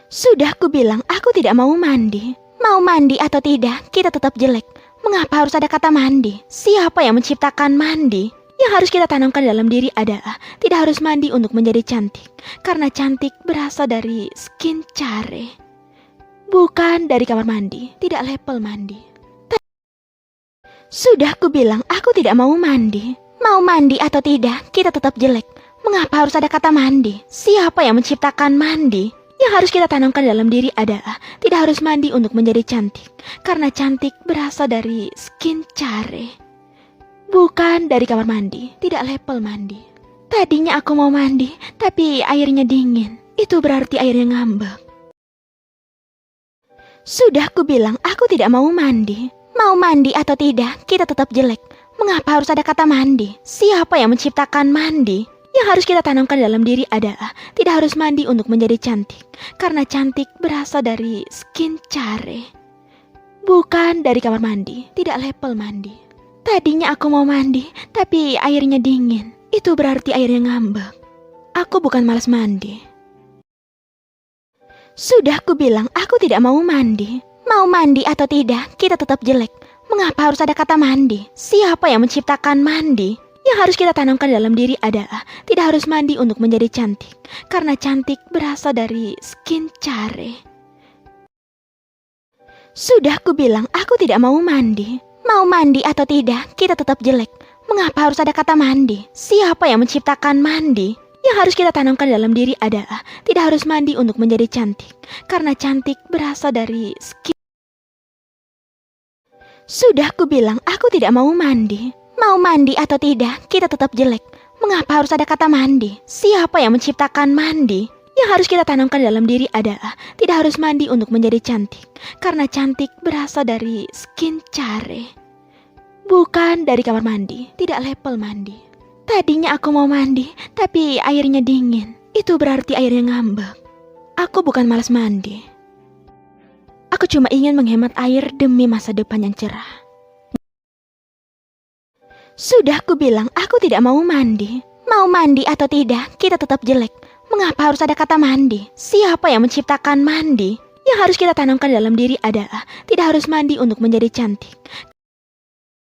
Sudah kubilang aku tidak mau mandi. Mau mandi atau tidak, kita tetap jelek. Mengapa harus ada kata mandi? Siapa yang menciptakan mandi? Yang harus kita tanamkan dalam diri adalah tidak harus mandi untuk menjadi cantik. Karena cantik berasal dari skin care. Bukan dari kamar mandi, tidak level mandi. Sudah kubilang aku tidak mau mandi. Mau mandi atau tidak, kita tetap jelek. Mengapa harus ada kata mandi? Siapa yang menciptakan mandi? Yang harus kita tanamkan dalam diri adalah tidak harus mandi untuk menjadi cantik. Karena cantik berasal dari skin care. Bukan dari kamar mandi, tidak level mandi. Tadinya aku mau mandi, tapi airnya dingin. Itu berarti airnya ngambek. Sudah kubilang aku tidak mau mandi. Mau mandi atau tidak, kita tetap jelek. Mengapa harus ada kata mandi? Siapa yang menciptakan mandi? Yang harus kita tanamkan dalam diri adalah tidak harus mandi untuk menjadi cantik. Karena cantik berasal dari skin care. Bukan dari kamar mandi, tidak level mandi. Tadinya aku mau mandi, tapi airnya dingin. Itu berarti airnya ngambek. Aku bukan malas mandi. Sudah kubilang aku tidak mau mandi. Mau mandi atau tidak, kita tetap jelek. Mengapa harus ada kata mandi? Siapa yang menciptakan mandi? Yang harus kita tanamkan dalam diri adalah tidak harus mandi untuk menjadi cantik. Karena cantik berasal dari skin care. Sudah kubilang aku tidak mau mandi. Mau mandi atau tidak, kita tetap jelek. Mengapa harus ada kata mandi? Siapa yang menciptakan mandi? Yang harus kita tanamkan dalam diri adalah tidak harus mandi untuk menjadi cantik. Karena cantik berasal dari skin. Sudah kubilang aku tidak mau mandi. Mau mandi atau tidak, kita tetap jelek. Mengapa harus ada kata mandi? Siapa yang menciptakan mandi? Yang harus kita tanamkan dalam diri adalah tidak harus mandi untuk menjadi cantik. Karena cantik berasal dari skin care. Bukan dari kamar mandi, tidak level mandi. Tadinya aku mau mandi, tapi airnya dingin. Itu berarti airnya ngambek. Aku bukan malas mandi. Aku cuma ingin menghemat air demi masa depan yang cerah. Sudah kubilang aku tidak mau mandi. Mau mandi atau tidak, kita tetap jelek. Mengapa harus ada kata mandi? Siapa yang menciptakan mandi? Yang harus kita tanamkan dalam diri adalah tidak harus mandi untuk menjadi cantik.